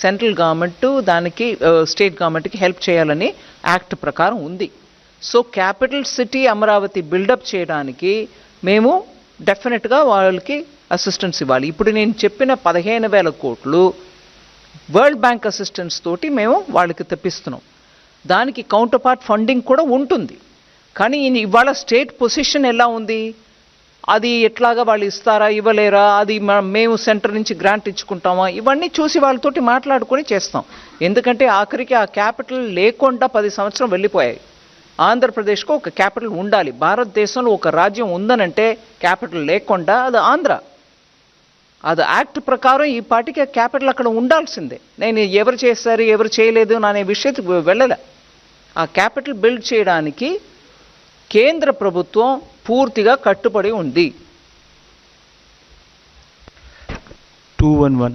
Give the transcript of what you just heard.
Central government దానికి state గవర్నమెంట్కి help చేయాలని యాక్ట్ ప్రకారం ఉంది. So capital city Amaravati build up చేయడానికి మేము డెఫినెట్గా వాళ్ళకి అసిస్టెన్స్ ఇవ్వాలి. ఇప్పుడు నేను చెప్పిన 15,000 కోట్లు వరల్డ్ బ్యాంక్ అసిస్టెన్స్ తోటి మేము వాళ్ళకి తెప్పిస్తున్నాం. దానికి కౌంటర్ పార్ట్ ఫండింగ్ కూడా ఉంటుంది. కానీ ఇవాళ స్టేట్ పొజిషన్ ఎలా ఉంది, అది ఎట్లాగా వాళ్ళు ఇస్తారా ఇవ్వలేరా, అది మేము సెంటర్ నుంచి గ్రాంట్ ఇచ్చుకుంటామా, ఇవన్నీ చూసి వాళ్ళతోటి మాట్లాడుకొని చేస్తాం. ఎందుకంటే ఆఖరికి ఆ క్యాపిటల్ లేకుండా 10 సంవత్సరం వెళ్ళిపోయాయి. ఆంధ్రప్రదేశ్కు ఒక క్యాపిటల్ ఉండాలి. భారతదేశంలో ఒక రాజ్యం ఉందనంటే క్యాపిటల్ లేకుండా అది ఆంధ్ర. అది యాక్ట్ ప్రకారం ఈ పార్టీకి ఆ క్యాపిటల్ అక్కడ ఉండాల్సిందే. నేను ఎవరు చేస్తారు ఎవరు చేయలేదు అనే విషయానికి వెళ్ళలే. ఆ క్యాపిటల్ బిల్డ్ చేయడానికి కేంద్ర ప్రభుత్వం పూర్తిగా కట్టుబడి ఉంది. 211